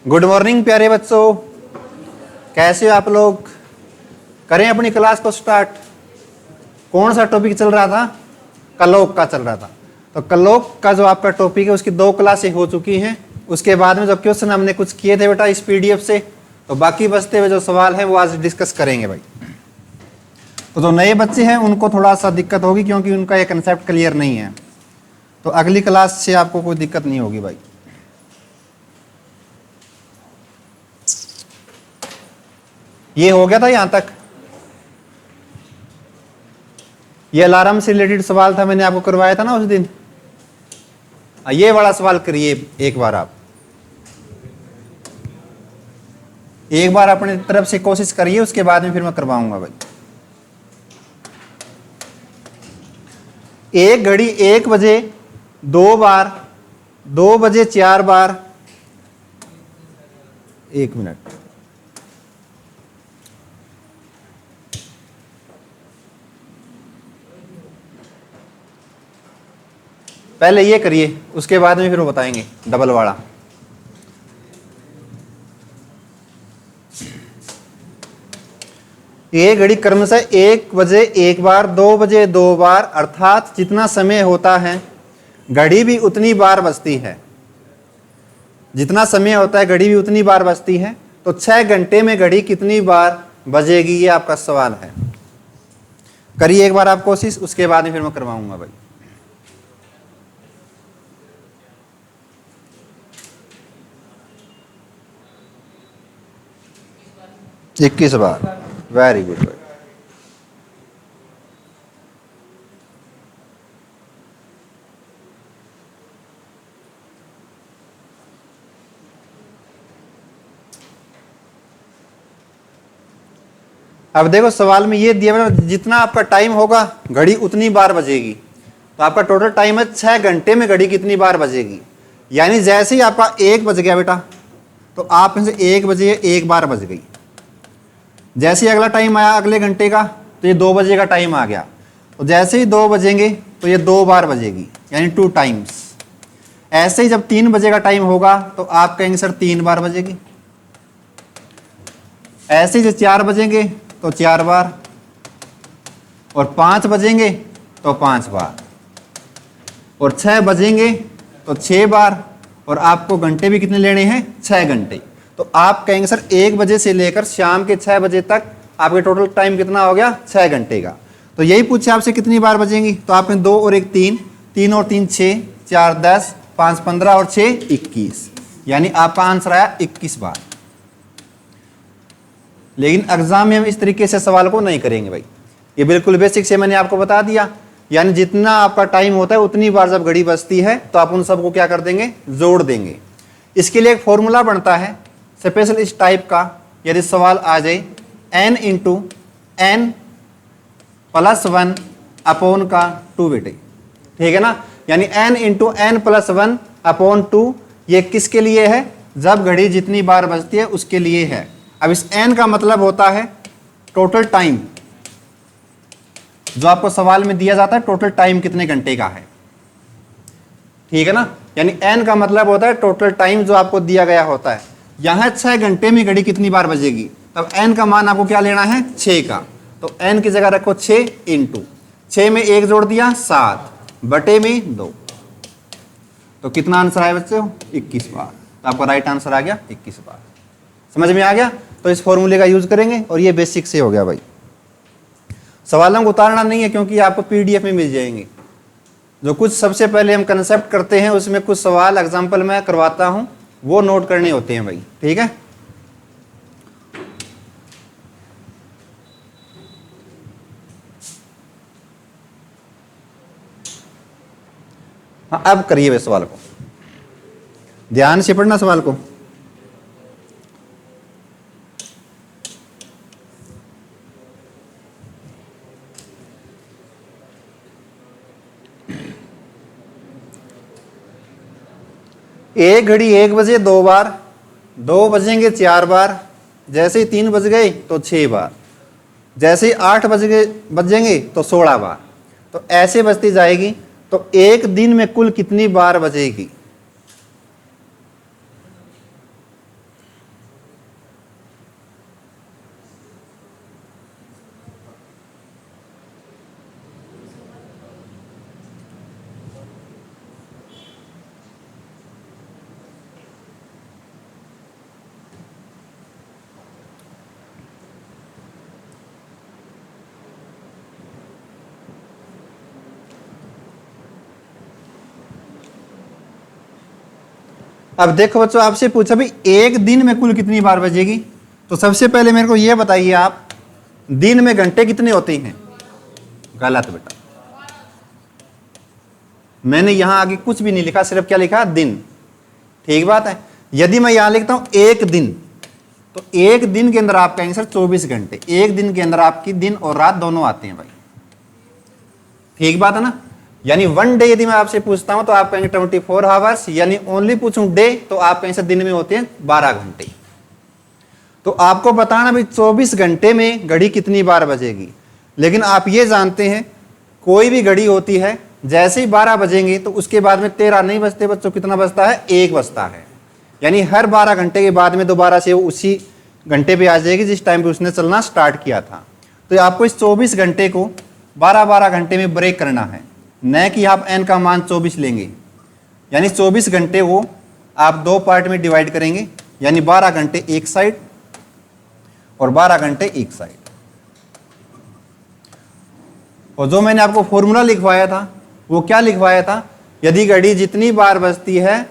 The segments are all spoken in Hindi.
गुड मॉर्निंग प्यारे बच्चों, कैसे हो आप लोग। करें अपनी क्लास को स्टार्ट। कौन सा टॉपिक चल रहा था? कलोक का चल रहा था। तो कलोक का जो आपका टॉपिक है उसकी 2 क्लासें हो चुकी हैं। उसके बाद में जो क्वेश्चन हमने कुछ किए थे बेटा इस पीडीएफ से, तो बाकी बचते हुए जो सवाल है वो आज डिस्कस करेंगे भाई। तो जो नए बच्चे हैं उनको थोड़ा सा दिक्कत होगी क्योंकि उनका ये कंसेप्ट क्लियर नहीं है। तो अगली क्लास से आपको कोई दिक्कत नहीं होगी भाई। ये हो गया था यहां तक। ये अलार्म से रिलेटेड सवाल था, मैंने आपको करवाया था ना उस दिन। ये वाला सवाल करिए एक बार आप, एक बार अपनी तरफ से कोशिश करिए, उसके बाद में फिर मैं करवाऊंगा भाई। एक घड़ी 1 बजे 2 बार, 2 बजे 4 बार। 1 मिनट, पहले ये करिए उसके बाद में फिर वो बताएंगे डबल वाला। ये घड़ी क्रमशः 1 बजे 1 बार, 2 बजे 2 बार, अर्थात जितना समय होता है घड़ी भी उतनी बार बजती है। जितना समय होता है घड़ी भी उतनी बार बजती है। तो 6 घंटे में घड़ी कितनी बार बजेगी, ये आपका सवाल है। करिए एक बार आप कोशिश, उसके बाद में फिर मैं करवाऊंगा भाई। 21 बार। वेरी गुड भाई। अब देखो सवाल में ये दिया जितना आपका टाइम होगा घड़ी उतनी बार बजेगी। तो आपका टोटल टाइम है 6 घंटे में घड़ी कितनी बार बजेगी। यानी जैसे ही आपका 1 बज गया बेटा, तो आप में से 1 बजे 1 बार बज गई। जैसे ही अगला टाइम आया अगले घंटे का, तो ये 2 बजे का टाइम आ गया। तो जैसे ही 2 बजेंगे तो ये 2 बार बजेगी, यानी 2 टाइम्स। ऐसे ही जब 3 बजे का टाइम होगा तो आप कहेंगे सर 3 बार बजेगी। ऐसे ही जब 4 बजेंगे तो 4 बार, और 5 बजेंगे तो 5 बार, और 6 बजेंगे तो 6 बार, और आपको घंटे भी कितने लेने हैं? 6 घंटे। तो आप कहेंगे सर 1 बजे से लेकर शाम के 6 बजे तक आपके टोटल टाइम कितना हो गया? 6 घंटे का। तो यही पूछे आपसे कितनी बार बजेंगी, तो आपने 2 और 1 3, 3 और 3 6, 4 10, 5 15 और 6 21, यानी आपका आंसर आया 21 बार। लेकिन एग्जाम में हम इस तरीके से सवाल को नहीं करेंगे भाई। ये बिल्कुल बेसिक से मैंने आपको बता दिया। यानी जितना आपका टाइम होता है उतनी बार जब घड़ी बजती है तो आप उन सबको क्या कर देंगे? जोड़ देंगे। इसके लिए एक फॉर्मूला बनता है स्पेशल इस टाइप का। यदि सवाल आ जाए n into n plus 1 upon का 2 बेटे, ठीक है ना। यानी n into n plus 1 upon 2, ये किसके लिए है? जब घड़ी जितनी बार बजती है उसके लिए है। अब इस n का मतलब होता है टोटल टाइम। जो आपको सवाल में दिया जाता है टोटल टाइम कितने घंटे का है, ठीक है ना। यानी n का मतलब होता है टोटल टाइम जो आपको दिया गया होता है। यहां 6 घंटे में घड़ी कितनी बार बजेगी, तब n का मान आपको क्या लेना है? 6 का। तो n की जगह रखो 6 इंटू 6 में 1 जोड़ दिया 7 बटे में 2। तो कितना आंसर आया बच्चों? 21 बार। तो आपका राइट आंसर आ गया 21 बार। समझ में आ गया? तो इस फॉर्मूले का यूज करेंगे और ये बेसिक से हो गया भाई। सवालों को उतारना नहीं है क्योंकि आपको पीडीएफ में मिल जाएंगे। जो कुछ सबसे पहले हम कंसेप्ट करते हैं उसमें कुछ सवाल एग्जाम्पल मैं करवाता हूं, वो नोट करने होते हैं भाई, ठीक है। हाँ अब करिए सवाल को, ध्यान से पढ़ना सवाल को। एक घड़ी 1 बजे 2 बार, 2 बजेंगे 4 बार, जैसे ही 3 बज गए तो 6 बार, जैसे ही 8 बजेंगे तो 16 बार। तो ऐसे बजती जाएगी। तो एक दिन में कुल कितनी बार बजेगी? अब देखो बच्चों, आपसे पूछा भी एक दिन में कुल कितनी बार बजेगी, तो सबसे पहले मेरे को ये बताइए आप, दिन में घंटे कितने होते हैं? गलत बेटा, मैंने यहां आगे कुछ भी नहीं लिखा, सिर्फ क्या लिखा? दिन। ठीक बात है। यदि मैं यहां लिखता हूं एक दिन, तो एक दिन के अंदर आपका आंसर 24 घंटे। एक दिन के अंदर आपकी दिन और रात दोनों आते हैं भाई। ठीक बात है ना? यानी वन डे यदि मैं आपसे पूछता हूं तो आप कहेंगे 24 आवर्स, यानी ओनली पूछूं डे तो आप आंसर दिन में होते हैं 12 घंटे। तो आपको बताना भाई 24 घंटे में घड़ी कितनी बार बजेगी। लेकिन आप ये जानते हैं कोई भी घड़ी होती है जैसे ही 12 बजेंगे तो उसके बाद में 13 नहीं बजते बच्चों, कितना बजता है? 1 बजता है। यानी हर 12 घंटे के बाद में दोबारा से वो उसी घंटे पे आ जाएगी जिस टाइम पे उसने चलना स्टार्ट किया था। तो आपको इस 24 घंटे को 12-12 घंटे में ब्रेक करना है, न कि आप n का मान 24 लेंगे। यानी 24 घंटे वो आप दो पार्ट में डिवाइड करेंगे, यानी 12 घंटे एक साइड और 12 घंटे एक साइड। और जो मैंने आपको फॉर्मूला लिखवाया था वो क्या लिखवाया था? यदि घड़ी जितनी बार बजती है,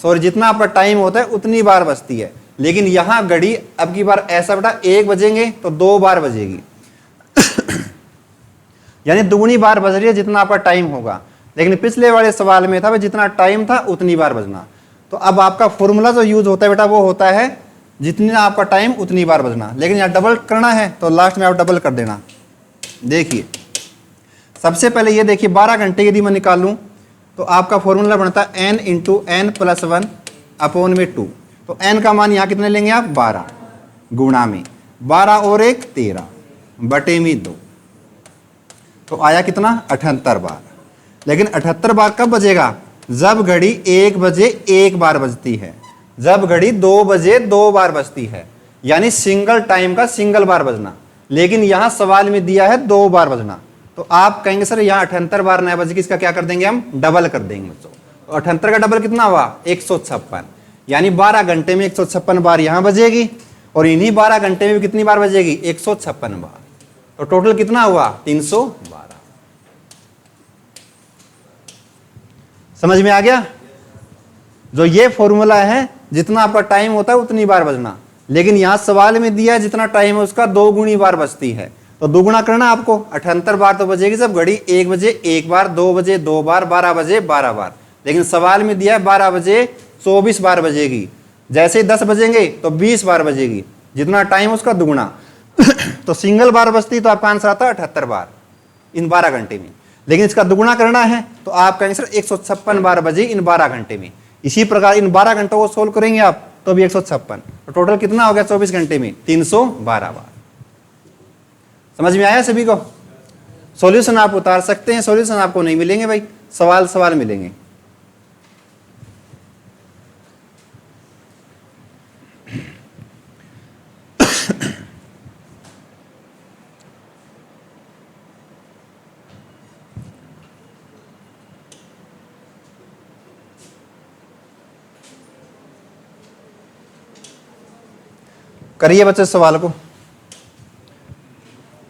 सॉरी जितना आपका टाइम होता है उतनी बार बजती है। लेकिन यहां घड़ी अब की बार ऐसा बेटा 1 बजेंगे तो 2 बार बजेगी यानी दुगनी बार बज रही है जितना आपका टाइम होगा। लेकिन पिछले वाले सवाल में था भाई जितना टाइम था उतनी बार बजना। तो अब आपका फॉर्मूला जो यूज होता है बेटा वो होता है जितना आपका टाइम उतनी बार बजना। लेकिन यहाँ डबल करना है तो लास्ट में आप डबल कर देना। देखिए सबसे पहले ये देखिए 12 घंटे यदि मैं निकालूं तो आपका फॉर्मूला बनता है n into n plus 1 upon में 2। तो n का मान यहाँ कितने लेंगे आप? 12 गुणा में 12 और 1 13 बटे में 2। तो आया कितना? 78 बार। लेकिन 78 बार कब बजेगा? जब घड़ी 1 बजे 1 बार बजती है, जब घड़ी 2 बजे 2 बार बजती है, यानी सिंगल टाइम का सिंगल बार बजना। लेकिन यहां सवाल में दिया है 2 बार बजना। तो आप कहेंगे सर यहाँ 78 बार नया बजेगी, इसका क्या कर देंगे? हम डबल कर देंगे बच्चों। तो 78 का डबल कितना हुआ? 156। यानी 12 घंटे में 156 बार यहां बजेगी और इन्हीं 12 घंटे में भी कितनी बार बजेगी? 156 बार। तो टोटल कितना हुआ? 312। समझ में आ गया? जो ये फॉर्मूला है जितना आपका टाइम होता है उतनी बार बजना। लेकिन यहां सवाल में दिया है जितना टाइम है उसका 2 गुनी बार बजती है। तो दोगुना करना आपको। 78 बार तो बजेगी जब घड़ी 1 बजे 1 बार, 2 बजे 2 बार, 12 बजे 12 बार। लेकिन सवाल में दिया है 12 बजे 24 बार बजेगी। जैसे ही 10 बजेंगे तो 20 बार बजेगी, जितना टाइम उसका दुगुना तो सिंगल बार बजती तो आपका आंसर आता है 78 बार इन 12 घंटे में। लेकिन इसका दुगुना करना है तो आपका आंसर 156 बार बजे इन 12 घंटे में। इसी प्रकार इन 12 घंटों को सोल्व करेंगे आप तो भी 156। तो टोटल कितना हो गया 24 घंटे में? 312 बार। समझ में आया सभी को? सॉल्यूशन आप उतार सकते हैं, सॉल्यूशन आपको नहीं मिलेंगे भाई, सवाल सवाल मिलेंगे। करिए बच्चे सवाल को।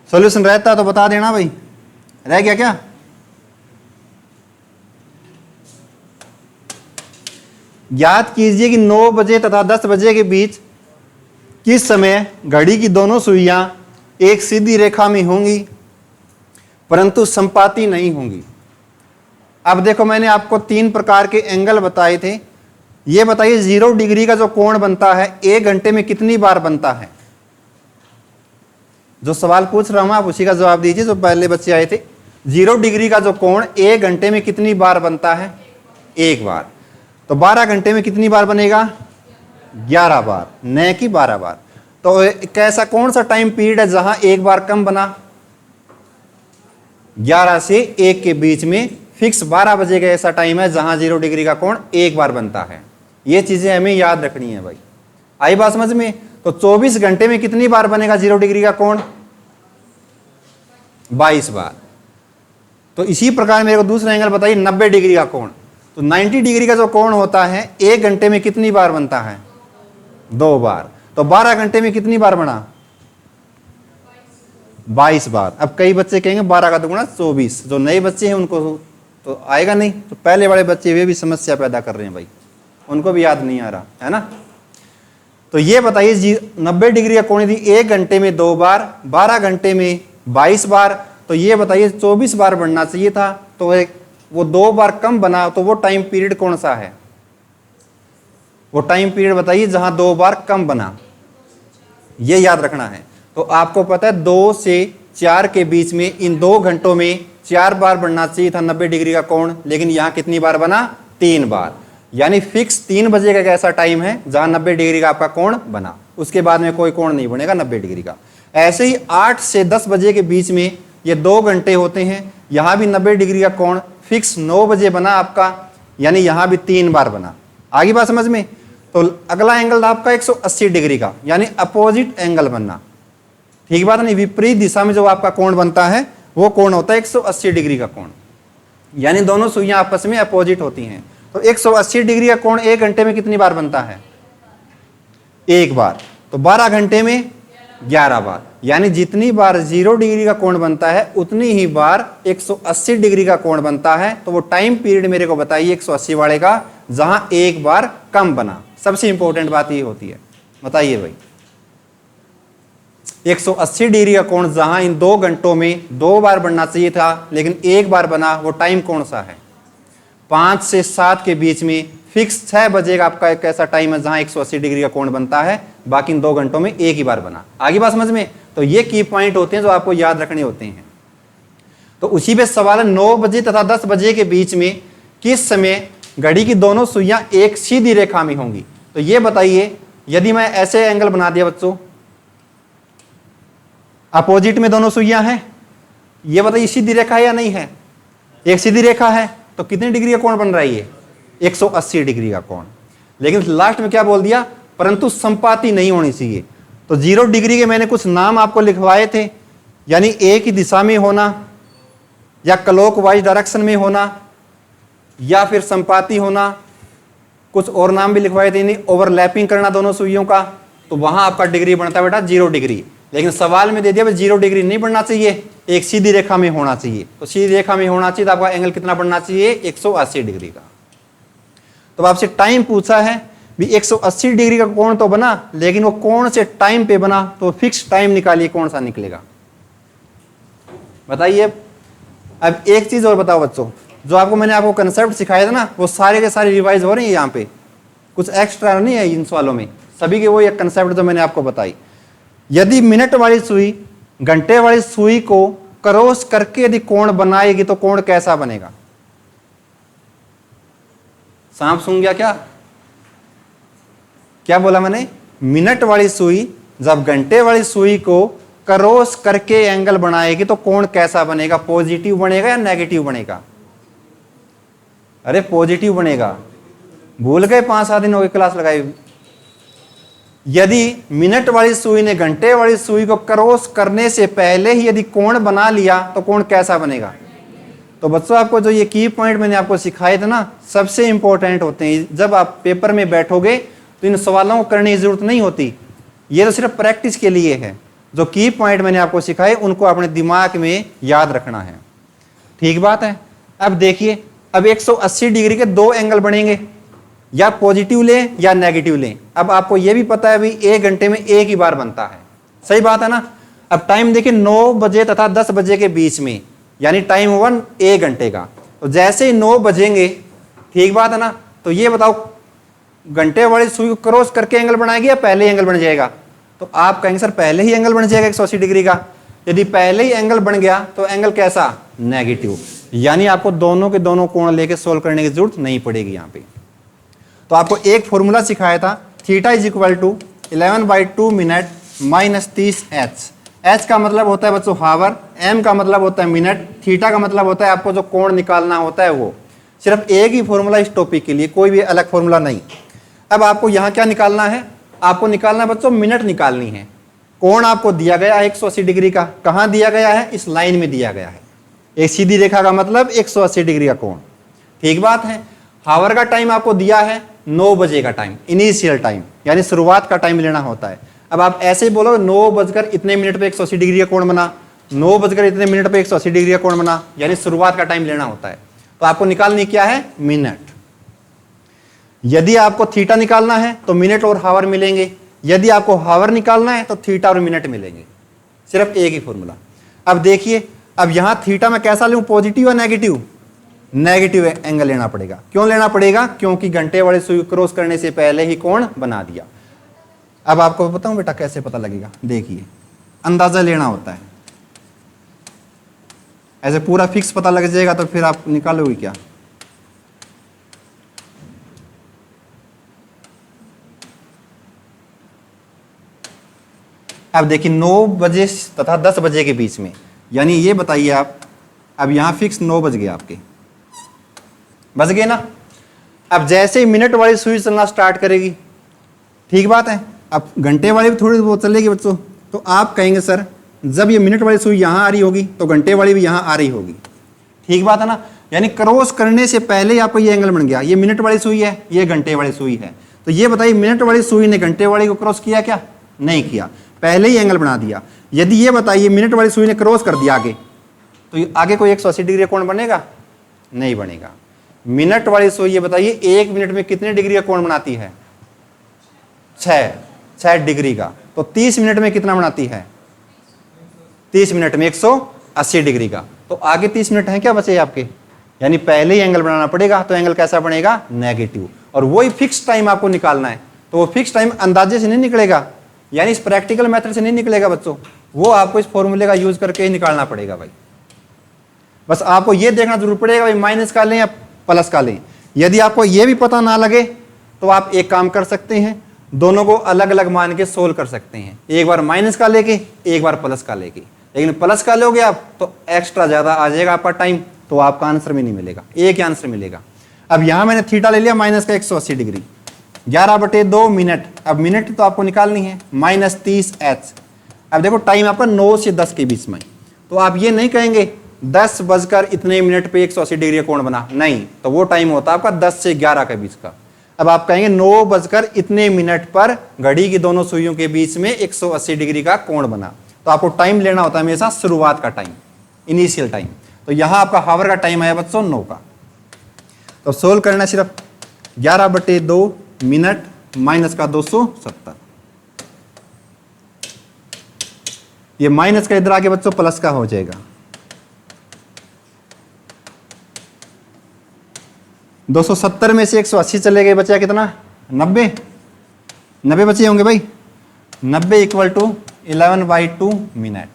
सॉल्यूशन रहता तो बता देना भाई। रह गया क्या? याद कीजिए कि 9 बजे तथा 10 बजे के बीच किस समय घड़ी की दोनों सुइयां एक सीधी रेखा में होंगी परंतु संपाती नहीं होंगी। अब देखो मैंने आपको 3 प्रकार के एंगल बताए थे। ये बताइए 0 डिग्री का जो कोण बनता है 1 घंटे में कितनी बार बनता है? जो सवाल पूछ रहा हूं आप उसी का जवाब दीजिए। जो पहले बच्चे आए थे, 0 डिग्री का जो कोण 1 घंटे में कितनी बार बनता है? 1 बार। तो 12 घंटे में कितनी बार बनेगा? 11 बार, न कि 12 बार। तो कैसा कौन सा टाइम पीरियड है जहां 1 बार कम बना? 11 से 1 के बीच में फिक्स 12 बजे का ऐसा टाइम है जहां 0 डिग्री का कोण 1 बार बनता है। ये चीजें हमें याद रखनी है भाई। आई बात समझ में? तो 24 घंटे में कितनी बार बनेगा 0 डिग्री का कोण? 22 बार। तो इसी प्रकार मेरे को दूसरा एंगल बताइए 90 डिग्री का कोण। तो 90 डिग्री का जो कोण होता है 1 घंटे में कितनी बार बनता है? 2 बार। तो 12 घंटे में कितनी बार बना? 22 बार। अब कई बच्चे कहेंगे 12 का दुगुना 24। जो नए बच्चे हैं उनको तो आएगा नहीं, तो पहले वाले बच्चे वे भी समस्या पैदा कर रहे हैं भाई। उनको भी याद नहीं आ रहा है ना। तो ये बताइए जी 90 डिग्री का कोण यदि 1 घंटे में 2 बार, 12 घंटे में 22 बार, तो ये बताइए 24 बार बनना चाहिए था, तो वो 2 बार कम बना, तो वो टाइम पीरियड कौन सा है? वो टाइम पीरियड बताइए जहां 2 बार कम बना, ये याद रखना है। तो आपको पता है 2 से 4 के बीच में इन 2 घंटों में 4 बार बनना चाहिए था 90 डिग्री का कोण, लेकिन यहां कितनी बार बना? 3 बार। यानी फिक्स 3 बजे का एक ऐसा टाइम है जहां 90 डिग्री का आपका कोण बना, उसके बाद में कोई कोण नहीं बनेगा 90 डिग्री का। ऐसे ही 8 से 10 बजे के बीच में ये 2 घंटे होते हैं, यहां भी 90 डिग्री का कोण फिक्स 9 बजे बना आपका, यानी यहां भी 3 बार बना। आगे बात समझ में? तो अगला एंगल था आपका 180 डिग्री का, यानी अपोजिट एंगल बनना। ठीक बात नहीं, विपरीत दिशा में जो आपका कोण बनता है वो कोण होता है 180 डिग्री का कोण, यानी दोनों सुइयां आपस में अपोजिट होती हैं। तो 180 डिग्री का कोण 1 घंटे में कितनी बार बनता है? 1 बार। तो 12 घंटे में 11 बार, यानी जितनी बार 0 डिग्री का कोण बनता है उतनी ही बार 180 डिग्री का कोण बनता है। तो वो टाइम पीरियड मेरे को बताइए 180 वाले का, जहां 1 बार कम बना। सबसे इंपॉर्टेंट बात ये होती है, बताइए भाई 180 डिग्री का कोण जहां इन 2 घंटों में 2 बार बनना चाहिए था लेकिन 1 बार बना, वो टाइम कौन सा है? 5 से 7 के बीच में फिक्स 6 बजे का आपका एक ऐसा टाइम है जहां 180 डिग्री का कोण बनता है, बाकी इन 2 घंटों में 1 ही बार बना। आगे बात समझ में? तो ये की पॉइंट होते हैं जो आपको याद रखने होते हैं। तो उसी पे सवाल है 9 बजे तथा 10 बजे के बीच में किस समय घड़ी की दोनों सुइयां एक सीधी रेखा में होंगी? तो ये बताइए, यदि मैं ऐसे एंगल बना दिया बच्चों, अपोजिट में दोनों सुइयां हैं, ये बताइए सीधी रेखा है या नहीं है? एक सीधी रेखा है, तो कितनी डिग्री का कोण बन रहा है ये? 180 डिग्री का कोण। लेकिन लास्ट में क्या बोल दिया? परंतु संपाती नहीं होनी चाहिए। तो 0 डिग्री के मैंने कुछ नाम आपको लिखवाए थे, यानी एक ही दिशा में होना, या क्लॉकवाइज डायरेक्शन में होना, या फिर संपाती होना, कुछ और नाम भी लिखवाए थे, यानी ओवरलैपिंग करना दोनों सुइयों का, तो वहां आपका डिग्री बनता है बेटा 0 डिग्री। लेकिन सवाल में दे दिया भाई 0 डिग्री नहीं बनना चाहिए, एक सीधी रेखा में होना चाहिए। तो सीधी रेखा में होना चाहिए तो आपका एंगल कितना बनना चाहिए? 180 डिग्री का। तो आपसे टाइम पूछा है भी 180 डिग्री का कोण तो बना, लेकिन वो कौन से टाइम पे बना? तो फिक्स टाइम निकालिए, कौन सा निकलेगा बताइए। अब एक चीज और बताओ बच्चों, जो आपको मैंने आपको कंसेप्ट सिखाया था ना, वो सारे के सारे रिवाइज हो रहे हैं यहाँ पे, कुछ एक्स्ट्रा नहीं है इन सवालों में, सभी के वो एक कंसेप्ट जो मैंने आपको बताई। यदि मिनट वाली सुई घंटे वाली सुई को क्रॉस करके यदि कोण बनाएगी तो कोण कैसा बनेगा? सांप सूंघ गया क्या? क्या बोला मैंने? मिनट वाली सुई जब घंटे वाली सुई को क्रॉस करके एंगल बनाएगी तो कोण कैसा बनेगा? पॉजिटिव बनेगा या नेगेटिव बनेगा? अरे पॉजिटिव बनेगा। भूल गए? 5-7 दिन हो गए क्लास लगाई। यदि मिनट वाली सुई ने घंटे वाली सुई को क्रॉस करने से पहले ही यदि कोण बना लिया तो कोण कैसा बनेगा? तो बच्चों आपको जो ये की पॉइंट मैंने आपको सिखाए थे ना, सबसे इंपॉर्टेंट होते हैं। जब आप पेपर में बैठोगे तो इन सवालों को करने की जरूरत नहीं होती, ये तो सिर्फ प्रैक्टिस के लिए है। जो की पॉइंट मैंने आपको सिखाए उनको अपने दिमाग में याद रखना है। ठीक बात है। अब देखिए, अब 180 डिग्री के 2 एंगल बनेंगे, या पॉजिटिव लें या नेगेटिव लें। अब आपको यह भी पता है भी 1 घंटे में 1 ही बार बनता है, सही बात है ना। अब टाइम देखिए 9 बजे तथा 10 बजे के बीच में, यानी टाइम हुआ 1 घंटे का। तो जैसे ही 9 बजेंगे, ठीक बात है ना, तो ये बताओ घंटे वाली सुई को क्रॉस करके एंगल बनाएगी या पहले ही एंगल बन जाएगा? तो आप कहेंगे सर पहले ही एंगल बन जाएगा 180 डिग्री का। यदि पहले ही एंगल बन गया तो एंगल कैसा? नेगेटिव। यानी आपको दोनों के दोनों कोण लेके सोल्व करने की जरूरत नहीं पड़ेगी यहाँ पे। तो आपको एक फॉर्मूला सिखाया था, theta is equal to 11/2 minute minus 30h। h का मतलब होता है बच्चों हावर, m का मतलब होता है मिनट, थीटा का मतलब होता है आपको जो कोण निकालना होता है वो। सिर्फ एक ही फॉर्मूला इस टॉपिक के लिए, कोई भी अलग फॉर्मूला नहीं। अब आपको यहाँ क्या निकालना है? आपको निकालना है बच्चों मिनट निकालनी है। कोण आपको दिया गया है 180 डिग्री का, कहाँ दिया गया है? इस लाइन में दिया गया है। एक सीधी रेखा का मतलब 180 डिग्री का कोण, ठीक बात है। हावर का टाइम आपको दिया है 9 बजे का टाइम, इनिशियल टाइम, यानी शुरुआत का टाइम लेना होता है। अब आप ऐसे ही बोलो 9 बजकर इतने मिनट पे 180 डिग्री का कोण बना, 9 बजकर इतने मिनट पे 180 डिग्री का कोण बना, यानी शुरुआत का टाइम लेना होता है। तो आपको निकालनी क्या है? मिनट। यदि आपको थीटा निकालना है तो मिनट और हावर मिलेंगे, यदि आपको हावर निकालना है तो थीटा और मिनट मिलेंगे, सिर्फ एक ही फॉर्मूला। अब देखिए, अब यहां थीटा में कैसा लूं, पॉजिटिव या नेगेटिव? नेगेटिव एंगल लेना पड़ेगा। क्यों लेना पड़ेगा? क्योंकि घंटे वाले सुई क्रॉस करने से पहले ही कोण बना दिया। अब आपको बताऊं बेटा कैसे पता लगेगा, देखिए अंदाजा लेना होता है, ऐसे पूरा फिक्स पता लग जाएगा तो फिर आप निकालोगे क्या? अब देखिए 9 बजे तथा 10 बजे के बीच में, यानी ये बताइए आप, अब यहां फिक्स 9 बज गए आपके, बज गए ना। अब जैसे ही मिनट वाली सुई चलना स्टार्ट करेगी, ठीक बात है, अब घंटे वाली भी थोड़ी बहुत चलेगी बच्चों, तो आप कहेंगे सर जब ये मिनट वाली सुई यहां आ रही होगी तो घंटे वाली भी यहां आ रही होगी, ठीक बात है ना। यानी क्रॉस करने से पहले ही आपको ये एंगल बन गया, ये मिनट वाली सुई है, ये घंटे वाली सुई है। तो ये बताइए मिनट वाली सुई ने घंटे वाली को क्रॉस किया क्या? नहीं किया, पहले ही एंगल बना दिया। यदि ये बताइए मिनट वाली सुई ने क्रॉस कर दिया आगे, तो आगे कोई 180 डिग्री का कोण बनेगा? नहीं बनेगा। मिनट वाली सुई ये बताइए 1 मिनट में कितने डिग्री का कोण बनाती है? 6 डिग्री का। तो 30 मिनट में कितना बनाती है? 30 मिनट में 180 डिग्री का। तो आगे 30 मिनट है क्या बचे आपके? यानी पहले ही एंगल बनाना पड़ेगा। तो एंगल कैसा बनेगा? नेगेटिव। और वही फिक्स टाइम आपको निकालना है, तो वो फिक्स टाइम अंदाजे से नहीं निकलेगा, यानी इस प्रैक्टिकल मेथड से नहीं निकलेगा बच्चों, वो आपको इस फॉर्मूले का यूज करके ही निकालना पड़ेगा भाई। बस आपको ये देखना जरूर पड़ेगा भाई माइनस का लें या प्लस का लें। यदि आपको ये भी पता ना लगे तो आप एक काम कर सकते हैं, दोनों को अलग अलग मान के सोल्व कर सकते हैं, एक बार माइनस का लेके एक बार प्लस का लेके। लेकिन प्लस का लोगे आप तो एक्स्ट्रा ज्यादा आ जाएगा आपका टाइम, तो आपका आंसर में नहीं मिलेगा, एक ही आंसर मिलेगा। अब यहां मैंने थीटा ले लिया माइनस का 180 डिग्री, 11/2 मिनट। अब मिनट तो आपको निकालनी है, -30h। अब देखो टाइम आपका 9 से 10 के बीच में, तो आप ये नहीं कहेंगे 10 बजकर इतने मिनट पे 180 डिग्री का कोण बना, नहीं, तो वो टाइम होता है आपका 10 से 11 के बीच का। अब आप कहेंगे 9 बजकर इतने मिनट पर घड़ी की दोनों सुइयों के बीच में 180 डिग्री का कोण बना। तो आपको टाइम लेना होता है हमेशा शुरुआत का टाइम, इनिशियल टाइम। तो यहां आपका हावर का टाइम आया बच्चों 9 का। तो सोल्व करना सिर्फ 11/2 मिनट माइनस का 270, ये माइनस का इधर आके बच्चों प्लस का हो जाएगा। 270 में से 180 चले गए, बचा कितना? 90 बचे होंगे भाई। 90 = 11/2 मिनट।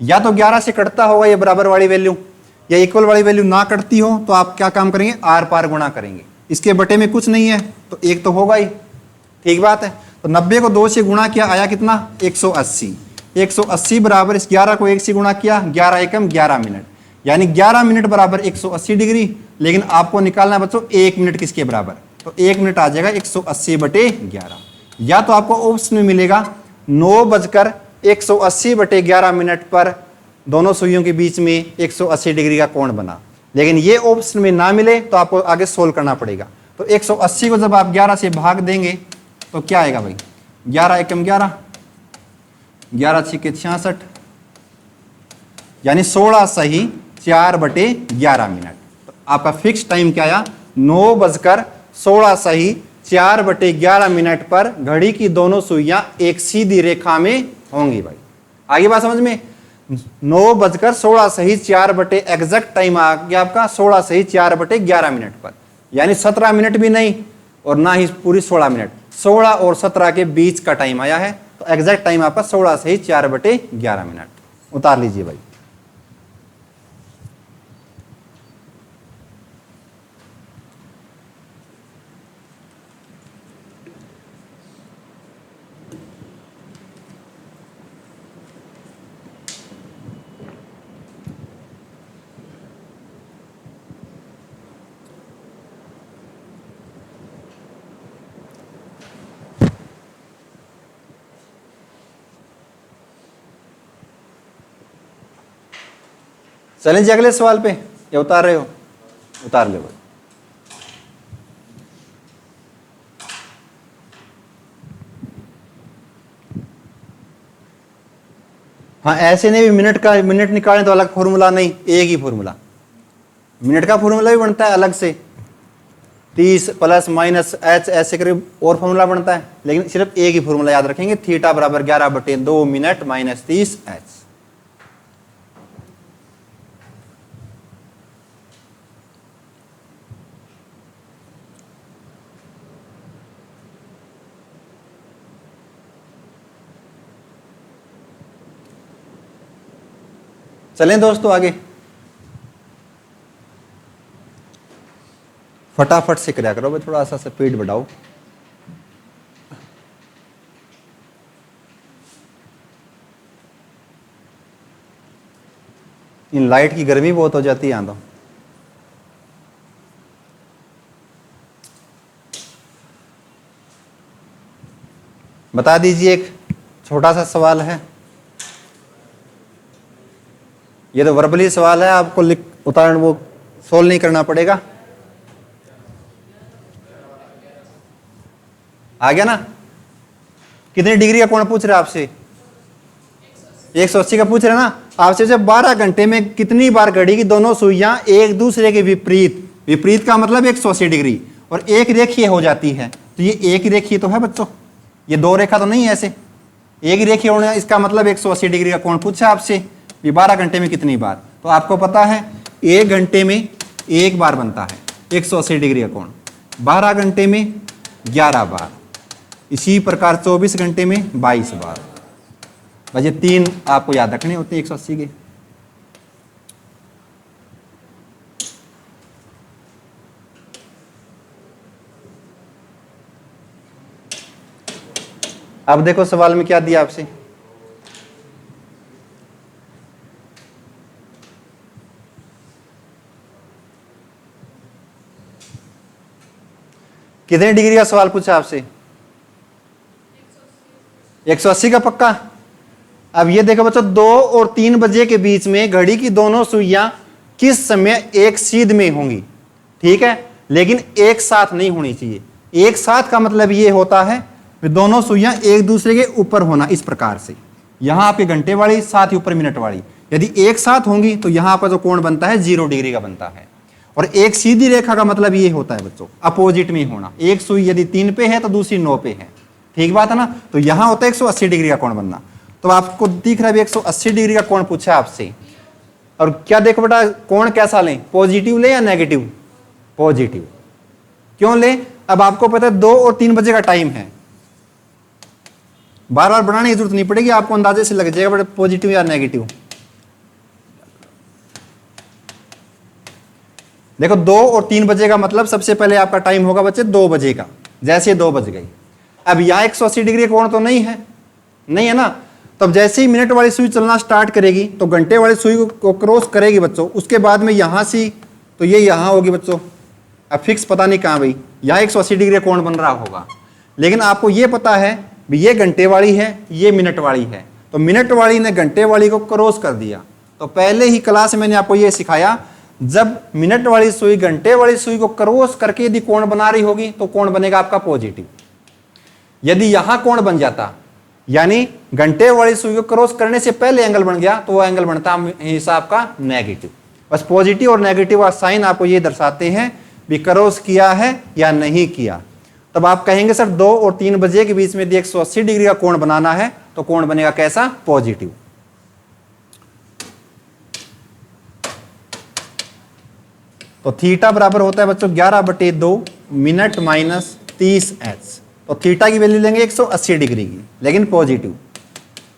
या तो 11 से कटता होगा ये बराबर वाली वैल्यू, या इक्वल वाली वैल्यू ना कटती हो तो आप क्या काम करेंगे? आर पार गुणा करेंगे। इसके बटे में कुछ नहीं है तो एक तो होगा ही, ठीक बात है। तो 90 को 2 से गुणा किया, आया कितना? 180। 180 बराबर इस 11 को 1 से गुणा किया, 11 एकम 11 मिनट, यानी 11 मिनट बराबर 180 डिग्री। लेकिन आपको निकालना है बच्चों 1 मिनट किसके बराबर? तो 1 मिनट आ जाएगा 180/11। या तो आपको ऑप्शन में मिलेगा 9 बजकर 180/11 मिनट पर दोनों सुइयों के बीच में 180 डिग्री का कोण बना। लेकिन ये ऑप्शन में ना मिले तो आपको आगे सोल्व करना पड़ेगा। तो 180 को जब आप 11 से भाग देंगे तो क्या आएगा भाई? 11 एकम 11, 11 छिके 66, यानी 16 सही 4/11 मिनट। तो आपका फिक्स टाइम क्या आया? 9 बजकर 16 सही 4/11 मिनट पर घड़ी की दोनों सुइयां एक सीधी रेखा में होंगी भाई। आगे बात समझ में? 9 बजकर 16 सही 4 एग्जैक्ट टाइम आ गया आपका 16 सही 4/11 मिनट पर, यानी 17 मिनट भी नहीं और ना ही पूरी 16 मिनट, 16 और 17 के बीच का टाइम आया है। तो एग्जैक्ट टाइम आपका 16 सही 4/11 मिनट। उतार लीजिए भाई। चलें जी अगले सवाल पे, या उतार रहे हो? उतार ले भाई। हाँ, ऐसे नहीं भी मिनट निकालें तो अलग फॉर्मूला नहीं, एक ही फॉर्मूला। मिनट का फॉर्मूला भी बनता है अलग से, 30 प्लस माइनस एच ऐसे करीब और फॉर्मूला बनता है, लेकिन सिर्फ एक ही फॉर्मूला याद रखेंगे, थीटा बराबर 11/2 मिनट माइनस 30 एच। चलें दोस्तों आगे, फटाफट से कराया करो भाई, थोड़ा सा स्पीड बढ़ाओ। इन लाइट की गर्मी बहुत हो जाती है यहाँ तो। बता दीजिए, एक छोटा सा सवाल है, ये तो वर्बली सवाल है, आपको उदाहरण वो सोल्व नहीं करना पड़ेगा। आ गया ना? कितनी डिग्री का कोण पूछ रहे हैं आपसे? 180 का पूछ रहे हैं ना आपसे। जब 12 घंटे में कितनी बार घड़ी की दोनों सुइयां एक दूसरे के विपरीत, विपरीत का मतलब 180 डिग्री और एक रेखीय हो जाती है, तो ये एक रेखीय तो है बच्चों, ये दो रेखा तो नहीं है ऐसे, एक रेखीय होना, इसका मतलब 180 डिग्री का कोण पूछा आपसे। ये 12 घंटे में कितनी बार, तो आपको पता है 1 घंटे में एक बार बनता है 180 डिग्री का कोण, 12 घंटे में 11 बार, इसी प्रकार 24 घंटे में 22 बार। बस ये 3 आपको याद रखने होते हैं 180 के। अब देखो सवाल में क्या दिया आपसे, कितने डिग्री का सवाल पूछा आपसे? 180 का पक्का। अब ये देखो बच्चों, 2 और 3 बजे के बीच में घड़ी की दोनों सुइयां किस समय एक सीध में होंगी, ठीक है, लेकिन एक साथ नहीं होनी चाहिए। एक साथ का मतलब ये होता है कि दोनों सुइयां एक दूसरे के ऊपर होना, इस प्रकार से। यहां आपके घंटे वाली, साथ ही ऊपर मिनट वाली, यदि एक साथ होंगी तो यहां पर जो कोण बनता है 0 डिग्री का बनता है। और एक सीधी रेखा का मतलब ये होता है बच्चों, अपोजिट में होना। एक सुई यदि 3 पे है तो दूसरी 9 पे है, ठीक बात है ना? तो यहां होता है 180 डिग्री का कोण बनना। तो आपको दिख रहा है 180 डिग्री का कोण पूछा है आपसे। और क्या देखो बेटा, कोण कैसा लें, पॉजिटिव ले या नेगेटिव? पॉजिटिव। क्यों ले? अब आपको पता है 2 और 3 बजे का टाइम है, बार बार बनाने की जरूरत नहीं पड़ेगी, आपको अंदाजे से लग जाएगा बेटा पॉजिटिव या नेगेटिव। देखो 2 और 3 बजे का मतलब सबसे पहले आपका टाइम होगा बच्चे 2 बजे का, जैसे 2 बज गई। अब यहां 180 डिग्री कोण तो नहीं है, नहीं है ना? तब जैसे ही मिनट वाली सुई चलना स्टार्ट करेगी तो घंटे वाली सुई को क्रॉस करेगी बच्चों, उसके बाद में यहां से तो ये यहां होगी बच्चों। अब फिक्स पता नहीं कहां भाई, यहां 180 डिग्री कोण बन रहा होगा, लेकिन आपको ये पता है भी ये घंटे वाली है, ये मिनट वाली है, तो मिनट वाली ने घंटे वाली को क्रॉस कर दिया। तो पहले ही क्लास में मैंने आपको ये सिखाया, जब मिनट वाली सुई घंटे वाली सुई को क्रॉस करके यदि कोण बना रही होगी तो कोण बनेगा आपका पॉजिटिव। यदि यहां कोण बन जाता, यानी घंटे वाली सुई को क्रॉस करने से पहले एंगल बन गया, तो वो एंगल बनता हिसाब का नेगेटिव। बस पॉजिटिव और नेगेटिव का साइन आपको ये दर्शाते हैं भी क्रॉस किया है या नहीं किया। तब आप कहेंगे सर 2 और 3 बजे के बीच में यदि 180 डिग्री का कोण बनाना है तो कोण बनेगा कैसा? पॉजिटिव। तो थीटा बराबर होता है बच्चों 11/2 मिनट माइनस 30 एच। तो थीटा की वैल्यू लेंगे 180 डिग्री की, लेकिन पॉजिटिव।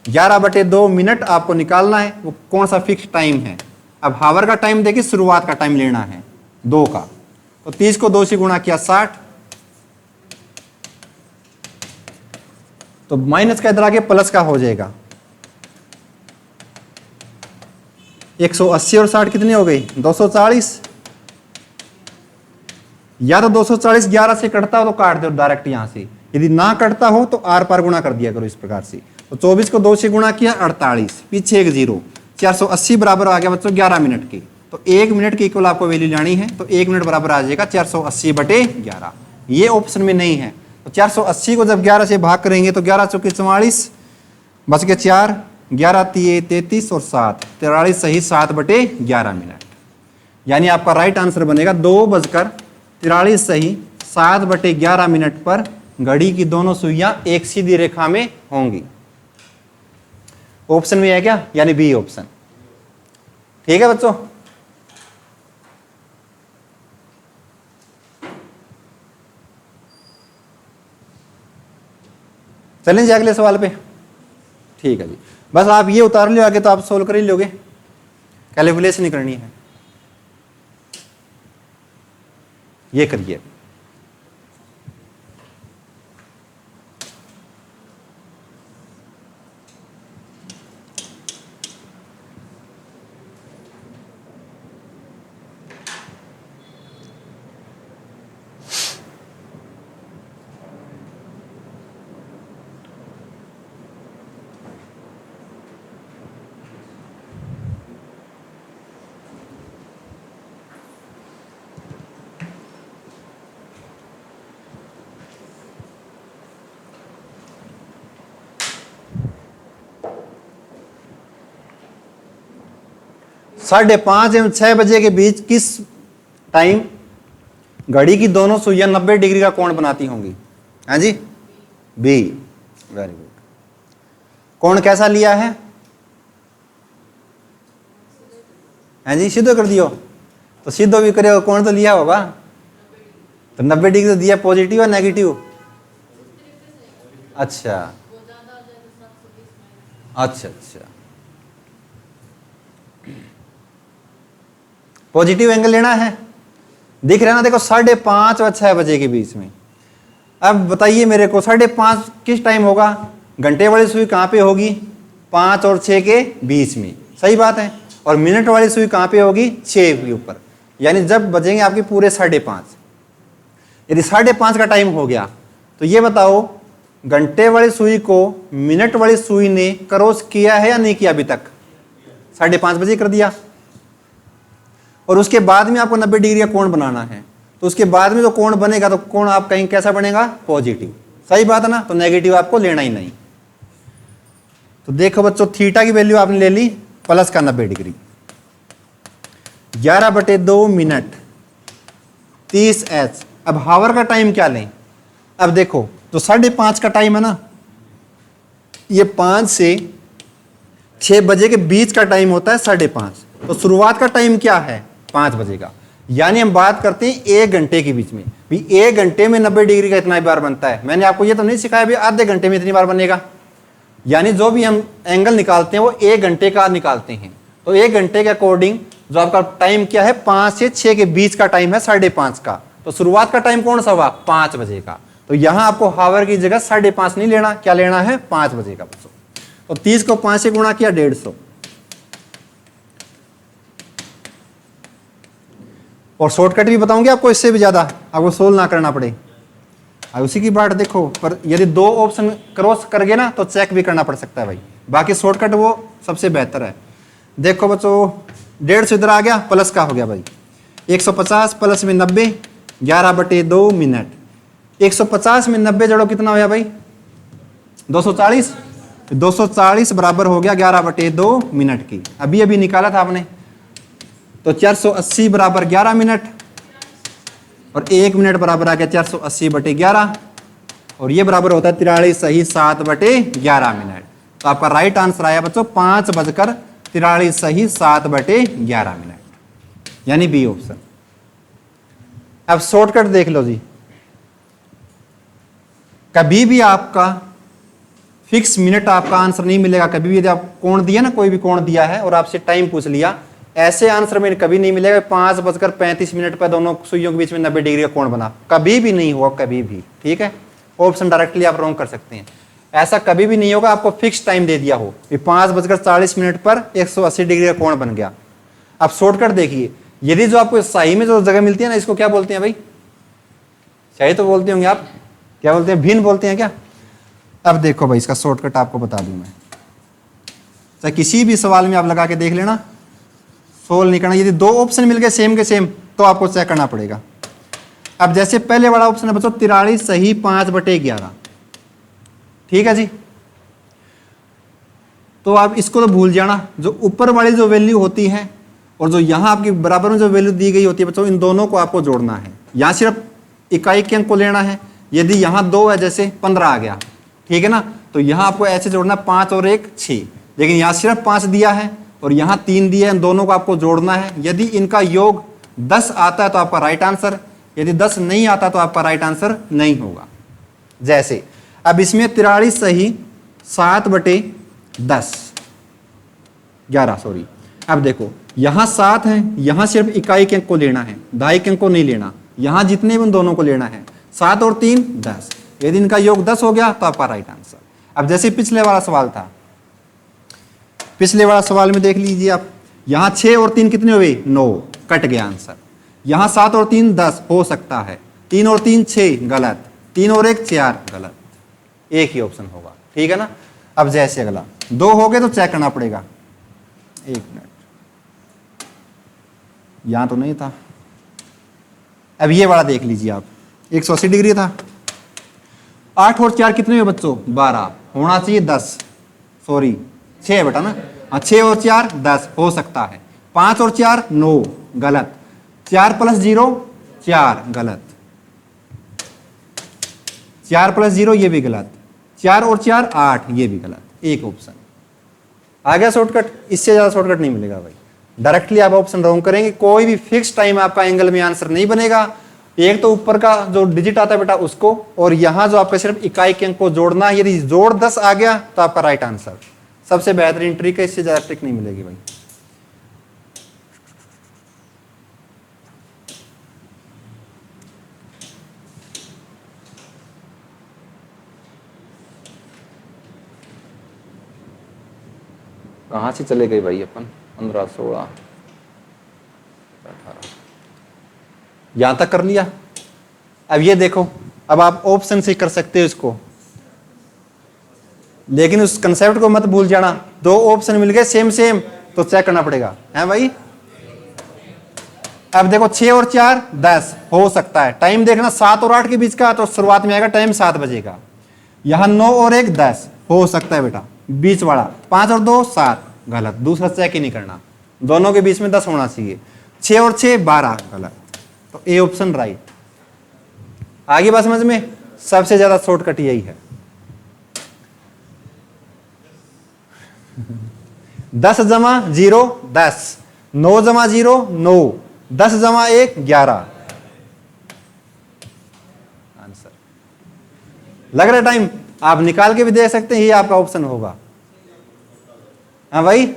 11/2 मिनट आपको निकालना है, वो कौन सा फिक्स टाइम है। अब हावर का टाइम देखिए, शुरुआत का टाइम लेना है 2 का, तो 30 को 2 से गुणा किया 60, तो माइनस का इधर आके प्लस का हो जाएगा। 180 और 60 कितने हो गई? 240। या तो 240 11 से कटता हो तो काट दो डायरेक्ट यहां से, यदि ना कटता हो तो आर पार गुणा कर दिया करो इस प्रकार से। तो 24 को 2 से गुणा किया 48, पीछे एक 0, 480 बराबर आ गया बच्चों 11 मिनट की। तो 1 मिनट की इक्वल आपको वैल्यू जानी है, तो 1 मिनट बराबर आ जाएगा 480/11। ये ऑप्शन में नहीं है, तो 480 को जब 11 से भाग करेंगे तो 11 चौके 44, बच के 4, 11 तिये 33 और 7, 43 सही 7/11 मिनट। यानी आपका राइट आंसर बनेगा 2 बजकर 43 सही 7/11 मिनट पर घड़ी की दोनों सुइयां एक सीधी रेखा में होंगी। ऑप्शन में है क्या, यानी बी ऑप्शन। ठीक है बच्चों, चलें जी अगले सवाल पे। ठीक है जी, बस आप ये उतार लो आगे, तो आप सोल्व कर ही लोगे, कैलकुलेशन ही करनी है। ये करिए। साढ़े 5 एवं 6 बजे के बीच किस टाइम घड़ी की दोनों सुइयां 90 डिग्री का कोण बनाती होंगी? हाँ जी, बी, वेरी गुड। कोण कैसा लिया है? हाँ जी, सीधो कर दियो, तो सीधो भी करे, कोण तो लिया होगा, तो 90 डिग्री तो दिया, पॉजिटिव या नेगेटिव? अच्छा अच्छा अच्छा, पॉजिटिव एंगल लेना है। दिख रहा है ना, देखो 5:30 और 6 बजे के बीच में। अब बताइए मेरे को 5:30 किस टाइम होगा? घंटे वाली सुई कहाँ पे होगी? 5 और 6 के बीच में, सही बात है। और मिनट वाली सुई कहाँ पे होगी? 6 के ऊपर, यानी जब बजेंगे आपके पूरे 5:30। यदि 5:30 का टाइम हो गया, तो ये बताओ घंटे वाली सुई को मिनट वाली सुई ने क्रॉस किया है या नहीं किया अभी तक? 5:30 बजे कर दिया, और उसके बाद में आपको 90 डिग्री का कोण बनाना है, तो उसके बाद में जो कोण बनेगा, तो कोण आप कहीं कैसा बनेगा? पॉजिटिव, सही बात है ना, तो नेगेटिव आपको लेना ही नहीं। तो देखो बच्चों, थीटा की वैल्यू आपने ले ली प्लस का 90 डिग्री, 11/2 मिनट 30h। अब हावर का टाइम क्या लें? अब देखो, तो 5:30 का टाइम है ना, ये 5 से 6 बजे के बीच का टाइम होता है 5:30, तो शुरुआत का टाइम क्या है? 5 बजे का, यानी हम बात करते हैं 1 घंटे के बीच में। भी 1 घंटे में 90 डिग्री का इतना बार बनता है। मैंने आपको ये तो नहीं सिखाया भी आधे घंटे में इतनी बार बनेगा, यानी जो भी हम एंगल निकालते हैं वो 1 घंटे का निकालते हैं। तो 1 घंटे के अकॉर्डिंग जो आपका टाइम क्या है? 5 से 6 के बीच का टाइम है 5:30 का, तो शुरुआत का टाइम कौन सा हुआ? 5 बजे का। तो यहां आपको हावर की जगह 5:30 नहीं लेना, क्या लेना है? 5 बजे का बच्चों। तो 30 को 5 से गुणा किया 150, और शॉर्टकट भी बताऊंगे आपको, इससे भी ज्यादा आपको सोल्व ना करना पड़े। अब उसी की बात देखो, पर यदि 2 ऑप्शन क्रॉस कर गए ना, तो चेक भी करना पड़ सकता है भाई। बाकी शॉर्टकट वो सबसे बेहतर है। देखो बच्चों, 150 इधर आ गया, प्लस का हो गया भाई 150 प्लस में 90, 11/2 मिनट। 150 में 90 जोड़ो, कितना हो गया भाई? 240। 240 बराबर हो गया 11/2 मिनट की, अभी अभी निकाला था आपने। तो 480 बराबर 11 मिनट, और 1 मिनट बराबर आ गया 480/11, और ये बराबर होता है 43 सही 7/11 मिनट। तो आपका राइट आंसर आया बच्चों 5:43 सही 7/11 मिनट, यानी बी ऑप्शन। अब शॉर्टकट देख लो जी, कभी भी आपका फिक्स मिनट आपका आंसर नहीं मिलेगा। कभी भी यदि आप कोण दिया ना, कोई भी कोण दिया है और आपसे टाइम पूछ लिया, ऐसे आंसर में कभी नहीं मिलेगा 5:35 पर दोनों सुइयों के बीच में 90 डिग्री का कोण बना, कभी भी नहीं हुआ, कभी भी। ठीक है, ऑप्शन डायरेक्टली आप रॉन्ग कर सकते हैं। ऐसा कभी भी नहीं होगा आपको फिक्स टाइम दे दिया हो, 5:40 पर 180 डिग्री का कोण बन गया। अब शॉर्टकट देखिए, यदि जो आपको सही में जो जगह मिलती है ना, इसको क्या बोलते हैं भाई? सही तो बोलते होंगे आप, क्या बोलते हैं? भिन्न बोलते हैं क्या? अब देखो भाई, इसका शॉर्टकट आपको बता दूं मैं, चाहे किसी भी सवाल में आप लगा के देख लेना, सोल्व नहीं करना। यदि 2 ऑप्शन मिल गए सेम के सेम, तो आपको चेक करना पड़ेगा। अब जैसे पहले वाला ऑप्शन है बच्चों 43 सही 5/11, ठीक है जी। तो आप इसको तो भूल जाना, जो ऊपर वाली जो वैल्यू होती है और जो यहाँ आपकी बराबर में जो वैल्यू दी गई होती है बच्चों, इन दोनों को आपको जोड़ना है। यहाँ सिर्फ इकाई के अंक को लेना है। यदि यहाँ 2 है, जैसे 15 आ गया, ठीक है ना, तो यहाँ आपको ऐसे जोड़ना 5 और 1 6। लेकिन यहाँ सिर्फ 5 दिया है और यहाँ 3 दिया है, इन दोनों को आपको जोड़ना है। यदि इनका योग 10 आता है तो आपका राइट आंसर, यदि 10 नहीं आता तो आपका राइट आंसर नहीं होगा। जैसे अब इसमें 43 सही 7/10 11 सॉरी। अब देखो यहाँ 7 है, यहाँ सिर्फ इकाई के अंक को लेना है, दहाई के अंक को नहीं लेना। यहाँ जितने भी उन दोनों को लेना है, 7 और 3 10। यदि इनका योग 10 हो गया तो आपका राइट आंसर। अब जैसे पिछले वाला सवाल था, पिछले वाला सवाल में देख लीजिए आप, यहाँ 6 और 3 कितने हुए 9, कट गया आंसर। यहाँ 7 और 3 10 हो सकता है, 3 और 3 6 गलत, 3 और 1 4 गलत, एक ही ऑप्शन होगा, ठीक है ना। अब जैसे अगला 2 हो गए तो चेक करना पड़ेगा, 1 मिनट, यहां तो नहीं था। अब ये वाला देख लीजिए आप, 180 डिग्री था। 8 और 4 कितने हुए बच्चों 12, होना चाहिए 10, सॉरी 6 है बेटा ना, हाँ 6 और 4 10 हो सकता है। 5 और 4 9 गलत, 4 + 0 4 गलत, 4 + 0 ये भी गलत, 4 और 4 8 ये भी गलत, एक ऑप्शन आ गया शॉर्टकट। इससे ज्यादा शॉर्टकट नहीं मिलेगा भाई। डायरेक्टली आप ऑप्शन रॉन्ग करेंगे, कोई भी फिक्स टाइम आपका एंगल में आंसर नहीं बनेगा। एक तो ऊपर का जो डिजिट आता है बेटा उसको, और यहां जो आपका सिर्फ इकाई के अंक को जोड़ना है। यदि जोड़ 10 आ गया तो आपका राइट आंसर। सबसे बेहतरीन ट्रिक है, इससे ज्यादा ट्रिक नहीं मिलेगी भाई। कहां से चले गए भाई अपन, 15 16 18 यहां तक कर लिया। अब ये देखो, अब आप ऑप्शन से कर सकते हो इसको, लेकिन उस कंसेप्ट को मत भूल जाना। 2 ऑप्शन मिल गए सेम सेम तो चेक करना पड़ेगा, है भाई। अब देखो 6 और 4 10 हो सकता है, टाइम देखना 7 और 8 के बीच का, तो शुरुआत में आएगा टाइम 7 बजे का। यहां 9 और 1 10 हो सकता है बेटा, बीच वाला 5 और 2 7 गलत, दूसरा चेक ही नहीं करना, दोनों के बीच में 10 होना चाहिए। 6 और 6 12 गलत, तो ए ऑप्शन राइट। आगे बात समझ में, सबसे ज्यादा शॉर्टकट यही है। 10 जमा 0 10, 9 जमा 0 9, 10 जमा 1 11 आंसर। लग रहा है टाइम, आप निकाल के भी दे सकते हैं, ये आपका ऑप्शन होगा। हाँ भाई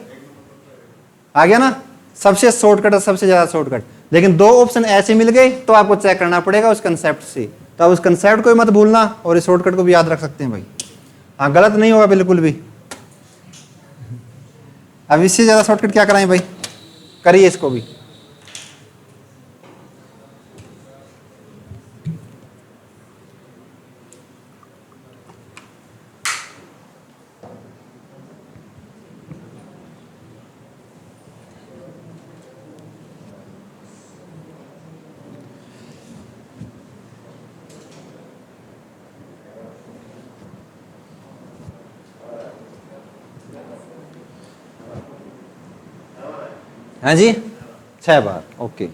आ गया ना, सबसे शॉर्टकट है, सबसे ज्यादा शॉर्टकट। लेकिन 2 ऑप्शन ऐसे मिल गए तो आपको चेक करना पड़ेगा उस कंसेप्ट से, तो आप उस कंसेप्ट को भी मत भूलना और इस शॉर्टकट को भी याद रख सकते हैं भाई। हाँ गलत नहीं होगा बिल्कुल भी। अब इससे ज्यादा शॉर्टकट क्या कराएं भाई, करिए इसको भी। हाँ जी 6 बार, ओके।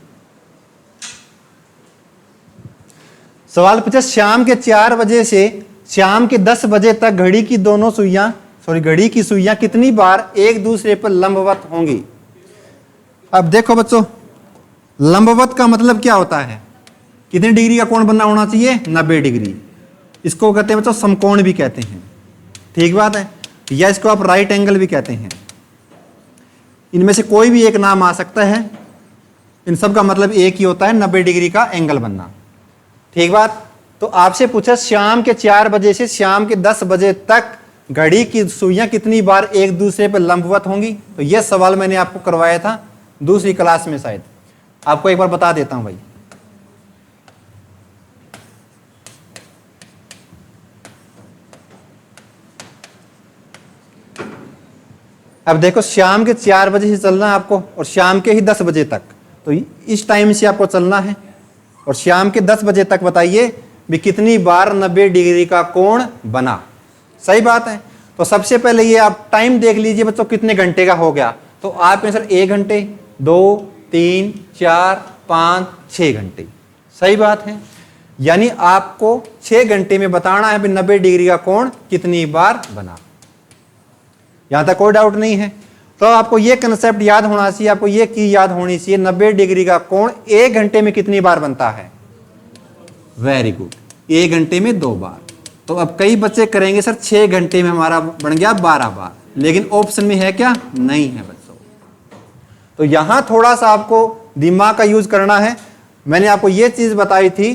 सवाल पूछा, शाम के 4 बजे से शाम के 10 बजे तक घड़ी की दोनों सुइयां, घड़ी की सुइयां कितनी बार एक दूसरे पर लंबवत होंगी। अब देखो बच्चों, लंबवत का मतलब क्या होता है, कितनी डिग्री का कोण बनना होना चाहिए 90 डिग्री। इसको कहते हैं बच्चों समकोण भी कहते हैं, ठीक बात है, या इसको आप राइट एंगल भी कहते हैं। इनमें से कोई भी एक नाम आ सकता है, इन सब का मतलब एक ही होता है 90 डिग्री का एंगल बनना, ठीक बात। तो आपसे पूछा शाम के 4 बजे से शाम के 10 बजे तक घड़ी की सुइयां कितनी बार एक दूसरे पर लंबवत होंगी। तो यह सवाल मैंने आपको करवाया था दूसरी क्लास में, शायद आपको एक बार बता देता हूं भाई। अब देखो शाम के 4 बजे से चलना है आपको और शाम के ही 10 बजे तक, तो इस टाइम से आपको चलना है और शाम के 10 बजे तक बताइए भी कितनी बार 90 डिग्री का कोण बना। सही बात है। तो सबसे पहले ये आप टाइम देख लीजिए बच्चों कितने घंटे का हो गया, तो आप में सर 1 घंटे 2 3 4 5 6 घंटे। सही बात है, यानी आपको 6 घंटे में बताना है 90 डिग्री का कोण कितनी बार बना। यहां तक कोई डाउट नहीं है। तो आपको ये कंसेप्ट याद होना चाहिए, आपको ये की याद होनी चाहिए 90 डिग्री का कोण 1 घंटे में कितनी बार बनता है। वेरी गुड, 1 घंटे में 2 बार। तो अब कई बच्चे करेंगे सर 6 घंटे में हमारा बन गया 12 बार, लेकिन ऑप्शन में है क्या, नहीं है बच्चों। तो यहां थोड़ा सा आपको दिमाग का यूज करना है। मैंने आपको ये चीज बताई थी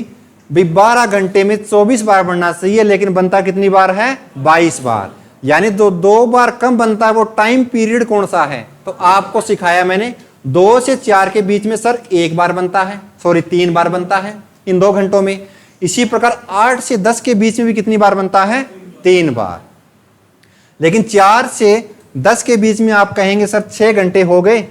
भाई 12 घंटे में 24 बार बनना चाहिए, लेकिन बनता कितनी बार है, 22 बार। यानी 2 बार कम बनता है, वो टाइम पीरियड कौन सा है। तो आपको सिखाया मैंने 2 से 4 के बीच में सर 1 बार बनता है, सॉरी 3 बार बनता है इन 2 घंटों में। इसी प्रकार 8 से 10 के बीच में भी कितनी बार बनता है, 3 बार। लेकिन 4 से 10 के बीच में आप कहेंगे सर 6 घंटे हो गए।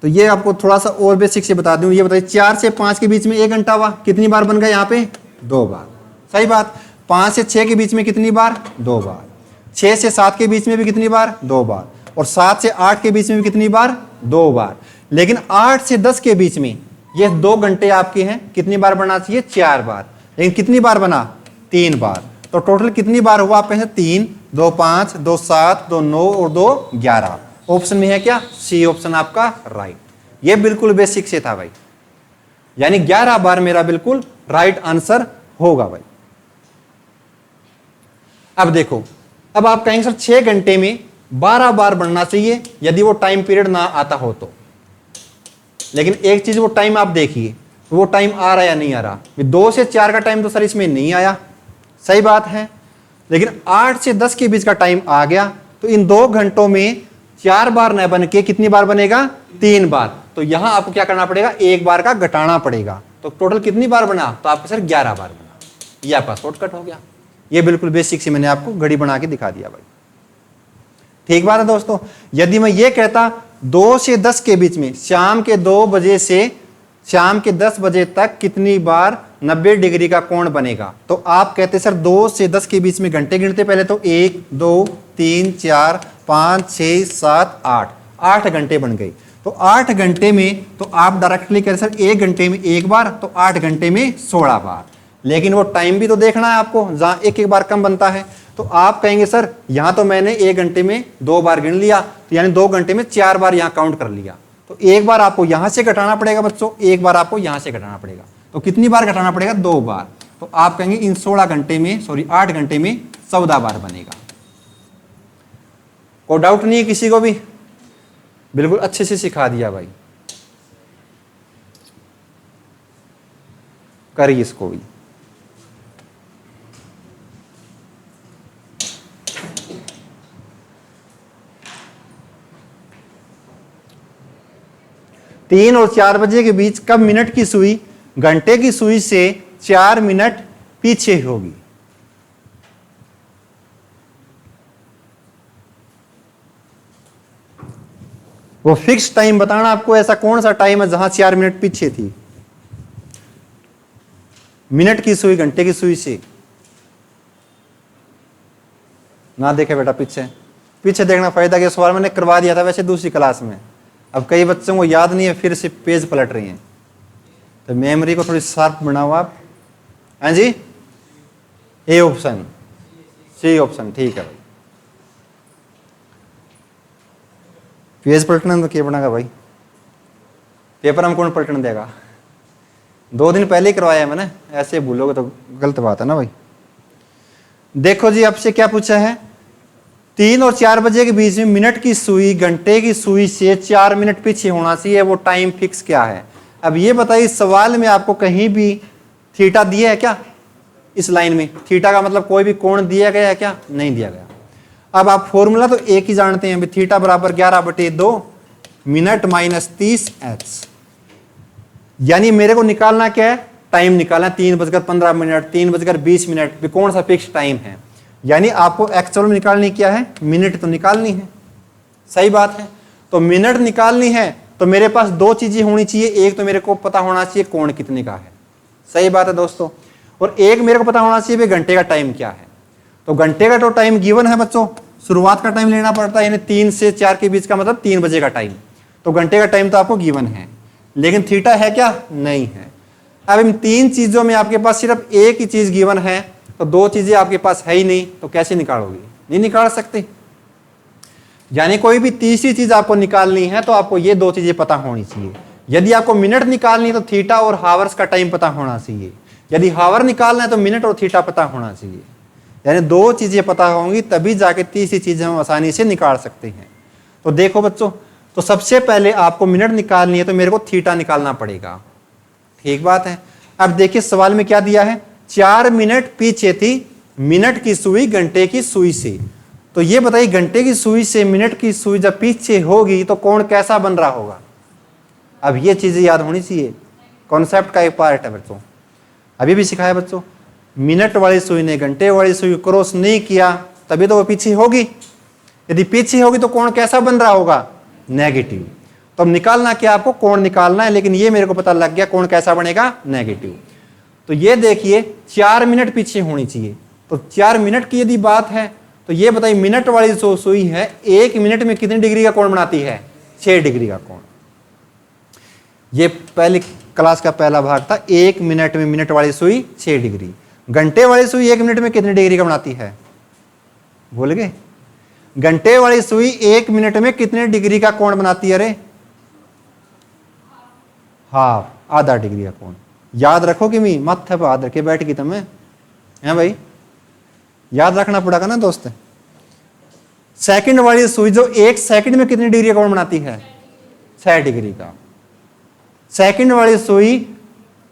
तो ये आपको थोड़ा सा और बेसिक से बता दूं, ये बताइए 4 से 5 के बीच में 1 घंटा हुआ, कितनी बार बन गया यहाँ पे, 2 बार। सही बात। 5 से 6 के बीच में कितनी बार, 2 बार। 6 से 7 के बीच में भी कितनी बार, 2 बार। और 7 से 8 के बीच में भी कितनी बार, 2 बार। लेकिन 8 से 10 के बीच में ये 2 घंटे आपके हैं, कितनी बार बनना चाहिए, 4 बार। लेकिन कितनी बार बना, 3 बार। तो टोटल कितनी बार हुआ आप कहें, 3 2 5 2 7 2 9 और 2 11। ऑप्शन में है क्या, सी ऑप्शन आपका राइट। ये बिल्कुल बेसिक से था भाई, यानी 11 बार मेरा बिल्कुल राइट आंसर होगा भाई। अब देखो, अब आप कहेंगे सर 6 घंटे में 12 बार बनना चाहिए यदि वो टाइम पीरियड ना आता हो तो। लेकिन एक चीज, वो टाइम आप देखिए, वो टाइम आ रहा या नहीं आ रहा। 2 से 4 का टाइम तो सर इसमें नहीं आया, सही बात है। लेकिन 8 से 10 के बीच का टाइम आ गया। तो इन 2 घंटों में 4 बार न बन के कितनी बार बनेगा, 3 बार। तो यहां आपको क्या करना पड़ेगा, 1 बार का घटाना पड़ेगा। तो टोटल कितनी बार बना, तो आपका सर 11 बार बना। ये आपका शॉर्टकट हो गया। ये बिल्कुल बेसिक से मैंने आपको घड़ी बना के दिखा दिया भाई। ठीक बात है दोस्तों। यदि मैं ये कहता 2 से 10 के बीच में, शाम के 2 बजे से शाम के 10 बजे तक कितनी बार 90 डिग्री का कोण बनेगा, तो आप कहते सर 2 से 10 के बीच में घंटे गिनते पहले। तो 1 2 3 4 5 6 7 8 घंटे बन गई। तो 8 घंटे में तो आप डायरेक्टली कह रहे सर 1 घंटे में 1 बार, तो 8 घंटे में 16 बार। लेकिन वो टाइम भी तो देखना है आपको, जहां 1 बार कम बनता है। तो आप कहेंगे सर यहां तो मैंने 1 घंटे में 2 बार गिन लिया, तो यानी 2 घंटे में 4 बार यहां काउंट कर लिया। तो 1 बार आपको यहां से घटाना पड़ेगा बच्चों, 1 बार आपको यहां से घटाना पड़ेगा। तो कितनी बार घटाना पड़ेगा, 2 बार। तो आप कहेंगे इन 16 घंटे में, सॉरी 8 घंटे में 14 बार बनेगा। कोई डाउट नहीं है किसी को भी, बिल्कुल अच्छे से सिखा दिया भाई। करिए इसको भी। तीन और 4 बजे के बीच कब मिनट की सुई घंटे की सुई से 4 मिनट पीछे होगी। वो फिक्स टाइम बताना आपको, ऐसा कौन सा टाइम है जहां 4 मिनट पीछे थी। मिनट की सुई घंटे की सुई से ना देखे बेटा, पीछे पीछे देखना फायदा क्या, सवाल मैंने करवा दिया था वैसे दूसरी क्लास में। अब कई बच्चों को याद नहीं है, फिर से पेज पलट रही हैं। तो मेमोरी को थोड़ी शार्प बनाओ आप। हाँ जी, ए ऑप्शन, सी ऑप्शन, ठीक है भाई। पेज पलटना तो क्या बनागा भाई, पेपर हम कौन पलटने देगा। 2 दिन पहले ही करवाया है मैंने, ऐसे भूलोगे तो गलत बात है ना भाई। देखो जी, आपसे क्या पूछा है, 3 और 4 बजे के बीच में मिनट की सुई घंटे की सुई से 4 मिनट पीछे होना चाहिए, वो टाइम फिक्स क्या है। अब ये बताइए, सवाल में आपको कहीं भी थीटा दिया है क्या, इस लाइन में थीटा का मतलब कोई भी कोण दिया गया है क्या, नहीं दिया गया। अब आप फॉर्मूला तो एक ही जानते हैं, थीटा बराबर 11/2 मिनट माइनस 30h। यानी मेरे को निकालना क्या है, टाइम निकालना 3:15, 3:20, कौन सा फिक्स टाइम है। यानी आपको एक्चुअल में निकालनी क्या है, मिनट तो निकालनी है। सही बात है। तो मिनट निकालनी है तो मेरे पास 2 चीजें होनी चाहिए, एक तो मेरे को पता होना चाहिए कोण कितने का है, सही बात है दोस्तों, और एक मेरे को पता होना चाहिए घंटे का टाइम क्या है। तो घंटे का तो टाइम गिवन है बच्चों, शुरुआत का टाइम लेना पड़ता है, यानी 3 से 4 के बीच का मतलब 3 बजे का टाइम। तो घंटे का टाइम तो आपको गिवन है, लेकिन थीटा है क्या? नहीं है। अब इन तीन चीजों में आपके पास सिर्फ एक ही चीज गिवन है, तो दो चीजें आपके पास है ही नहीं, तो कैसे निकालोगे? नहीं निकाल सकते। यानी कोई भी तीसरी चीज आपको निकालनी है तो आपको ये दो चीजें पता होनी चाहिए। यदि आपको मिनट निकालनी है तो थीटा और हावर्स का टाइम पता होना चाहिए। यदि हावर निकालना है तो मिनट और थीटा पता होना चाहिए। यानी दो चीजें पता होंगी तभी जाके तीसरी चीज हम आसानी से निकाल सकते हैं। तो देखो बच्चों, तो सबसे पहले आपको मिनट निकालनी है तो मेरे को थीटा निकालना पड़ेगा। ठीक बात है। अब देखिए सवाल में क्या दिया है, 4 मिनट पीछे थी मिनट की सुई घंटे की सुई से। तो ये बताइए घंटे की सुई से मिनट की सुई जब पीछे होगी तो कोण कैसा बन रहा होगा? अब ये चीजें याद होनी चाहिए, कॉन्सेप्ट का एक पार्ट है बच्चों। अभी भी सिखाया बच्चों, मिनट वाली सुई ने घंटे वाली सुई क्रॉस नहीं किया तभी तो वो पीछे होगी। यदि पीछे होगी तो कोण कैसा बन रहा होगा? नेगेटिव। तो अब निकालना क्या, आपको कोण निकालना है, लेकिन ये मेरे को पता लग गया कोण कैसा बनेगा? नेगेटिव। तो ये देखिए 4 मिनट पीछे होनी चाहिए। तो 4 मिनट की यदि बात है तो ये बताइए मिनट वाली जो सुई है 1 मिनट में कितनी डिग्री का कोण बनाती है? 6 डिग्री का कोण। ये पहली क्लास का पहला भाग था, 1 मिनट में मिनट वाली सुई 6 डिग्री। घंटे वाली सुई 1 मिनट में कितनी डिग्री का बनाती है? भूल गए? घंटे वाली सुई 1 मिनट में कितने डिग्री का कोण बनाती है? अरे हाफ, आधा डिग्री का कोण। याद रखो कि मैं माथे पर हाथ रखे बैठ गई तुम्हें है भाई, याद रखना पड़ेगा ना दोस्त। सेकंड वाली सुई जो 1 सेकंड में कितनी डिग्री का कोण बनाती है? 6 डिग्री का। सेकंड वाली सुई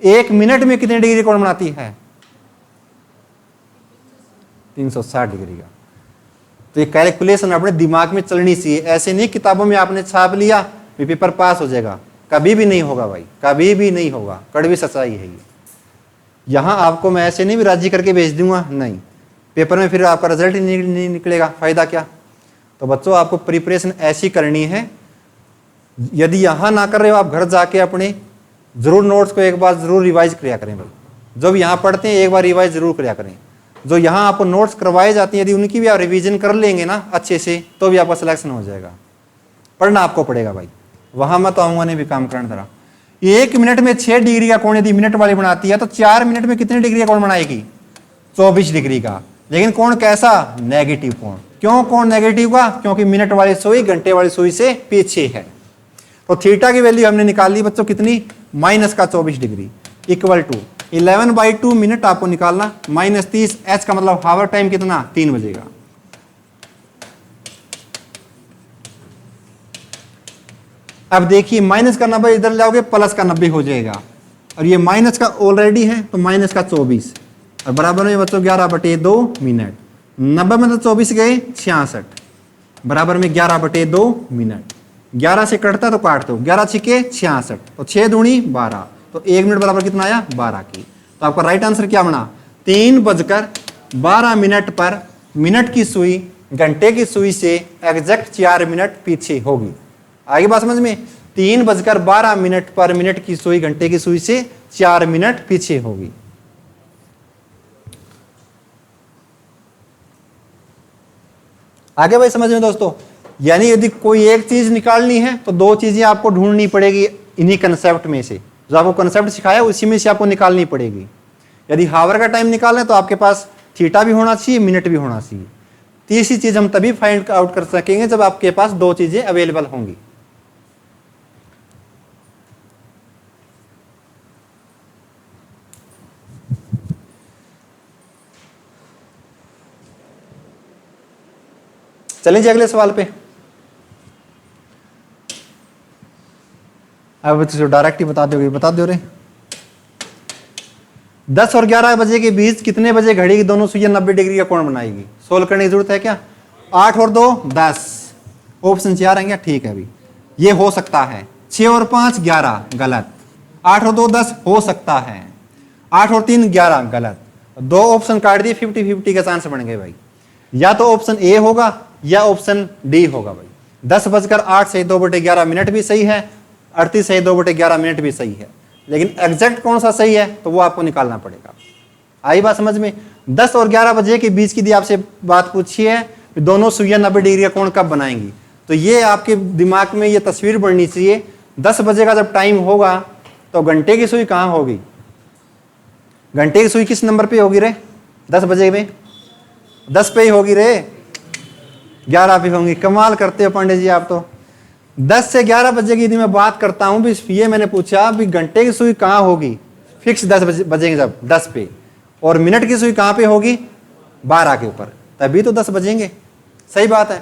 1 मिनट में कितनी डिग्री कोण बनाती है? 360 डिग्री का। तो ये कैलकुलेशन अपने दिमाग में चलनी चाहिए, ऐसे नहीं किताबों में आपने छाप लिया पेपर पास हो जाएगा, कभी भी नहीं होगा भाई, कभी भी नहीं होगा। कड़वी सच्चाई है ये। यहां आपको मैं ऐसे नहीं भी राजी करके भेज दूंगा, नहीं, पेपर में फिर आपका रिजल्ट ही नहीं निकलेगा, फायदा क्या। तो बच्चों आपको प्रिपरेशन ऐसी करनी है, यदि यहां ना कर रहे हो आप घर जाके अपने जरूर नोट्स को एक बार जरूर रिवाइज किया करें भाई। जो भी यहाँ पढ़ते हैं एक बार रिवाइज जरूर किया करें। जो यहाँ आपको नोट्स करवाए जाती हैं यदि उनकी भी आप रिवीजन कर लेंगे ना अच्छे से तो भी आपका सिलेक्शन हो जाएगा। पढ़ना आपको पड़ेगा भाई, वहां मैं तो आऊंगा नहीं भी काम करना जरा। 1 मिनट में 6 डिग्री का कोण यदि मिनट वाली बनाती है तो 4 मिनट में कितने डिग्री का कोण बनाएगी? 24 डिग्री का। लेकिन कोण कैसा? नेगेटिव कोण। क्यों कोण नेगेटिव का? क्योंकि मिनट वाली सुई घंटे वाली सुई से पीछे है। तो थीटा की वैल्यू हमने निकाल ली बच्चों, कितनी? -24 डिग्री इक्वल टू 11/2 मिनट आपको निकालना, -30 एच का मतलब हावर टाइम कितना? 3 बजेगा। अब देखिए माइनस का 90 इधर लाओगे प्लस का 90 हो जाएगा, और ये माइनस का ऑलरेडी है तो माइनस का 24 और बराबर में बच्चों 11/2 मिनट। 90 में तो 24 गए 66 बराबर में 11/2 मिनट। 11 से कटता तो काट दो, 11 छिके 66 तो 6 दूनी 12 तो 1 मिनट बराबर कितना आया? 12 की। तो आपका राइट आंसर क्या बना? 3:12 पर मिनट की सुई घंटे की सुई से एग्जैक्ट 4 मिनट पीछे होगी। आगे बात समझ में? 3:12 पर मिनट की सुई घंटे की सुई से 4 मिनट पीछे होगी। आगे भाई समझ में दोस्तों? यानी यदि कोई एक चीज निकालनी है तो दो चीजें आपको ढूंढनी पड़ेगी इन्हीं कंसेप्ट में से, जो आपको कंसेप्ट सिखाया उसी में से आपको निकालनी पड़ेगी। यदि हावर का टाइम निकालना है तो आपके पास थीटा भी होना चाहिए, मिनट भी होना चाहिए। तीसरी चीज हम तभी फाइंड आउट कर सकेंगे जब आपके पास दो चीजें अवेलेबल होंगी। चलें जी अगले सवाल पे। अब तो डायरेक्ट ही बता दोगे, बता दो रे। 10 और 11 बजे के बीच कितने बजे घड़ी की दोनों सुइयां 90 डिग्री का कोण बनाएगी? सोल्व करने की जरूरत है क्या? 8 और 2 10, ऑप्शन 4 है क्या? ठीक है अभी ये हो सकता है। 6 और 5 11 गलत, 8 और 2 10 हो सकता है, 8 और 3 11 गलत। दो ऑप्शन काट दिए, 50-50 का चांस बन गए भाई। या तो ऑप्शन ए होगा या ऑप्शन डी होगा भाई। 10:08 से 2/11 मिनट भी सही है, 38 से 2/11 मिनट भी सही है, लेकिन एग्जैक्ट कौन सा सही है तो वो आपको निकालना पड़ेगा। आई बात समझ में? 10 और 11 बजे के बीच की दी आपसे बात पूछी है दोनों सुइयां 90 डिग्री का कोण कब बनाएंगी, तो ये आपके दिमाग में ये तस्वीर बननी चाहिए, 10 बजे का जब टाइम होगा तो घंटे की सुई कहाँ होगी? घंटे की सुई किस नंबर पे होगी रे? 10 बजे में 10 पे ही होगी रे, 11 पे होंगी। कमाल करते हो पंडित जी आप तो। 10 से 11 बजे की यदि मैं बात करता हूं भी, ये मैंने पूछा भी घंटे की सुई कहाँ होगी? फिक्स 10 बजेंगे जब 10 पे, और मिनट की सुई कहाँ पे होगी? 12 के ऊपर, तभी तो 10 बजेंगे। सही बात है।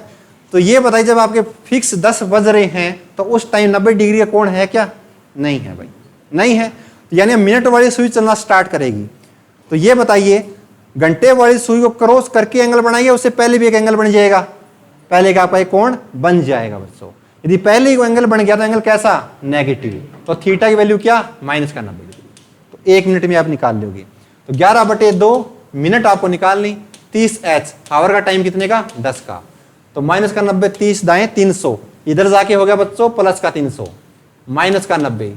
तो ये बताइए जब आपके फिक्स 10 बज रहे हैं तो उस टाइम 90 डिग्री का कोण है क्या? नहीं है भाई, नहीं है। तो यानी मिनट वाली सुई चलना स्टार्ट करेगी। तो ये बताइए घंटे वाली सुई को क्रॉस करके एंगल बनाइए, उससे पहले भी एक एंगल बन जाएगा, पहले का आपका एक कोण बन जाएगा बच्चों। यदि पहले ही एंगल बन गया तो एंगल कैसा? नेगेटिव। तो थीटा की वैल्यू क्या? -90 डिग्री। तो 1 मिनट में आप निकाल लोगे। तो 11/2 मिनट आपको निकालनी। 30h आवर का टाइम कितने का? 10 का। तो -90, 30 दाएं 300, इधर जाके हो गया बच्चों प्लस का 300, -90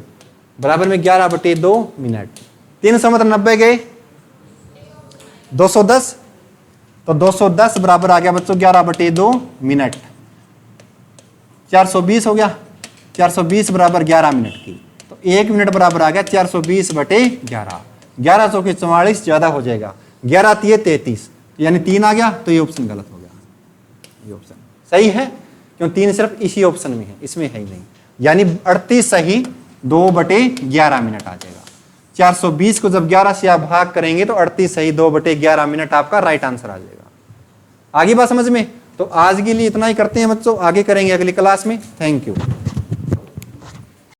बराबर में 11/2 मिनट। 300 मतलब 90 गए 210, तो 210 बराबर आ गया बच्चों 11/2 मिनट। 420 हो गया, 420 बराबर 11 मिनट की। तो 1 मिनट बराबर आ गया 420/11। 11 चौके 44 ज्यादा हो जाएगा, 11 तिये 33, यानी 3 आ गया। तो ये ऑप्शन गलत हो गया, ये ऑप्शन सही है क्यों? 3 सिर्फ इसी ऑप्शन में है, इसमें है ही नहीं। यानी 38 सही 2/11 मिनट आ जाएगा। 420 को जब 11 से आप भाग करेंगे तो 38 सही 2/11 मिनट आपका राइट आंसर आ जाएगा। आगे बात समझ में? तो आज के लिए इतना ही करते हैं बच्चों, आगे करेंगे अगली क्लास में। Thank you.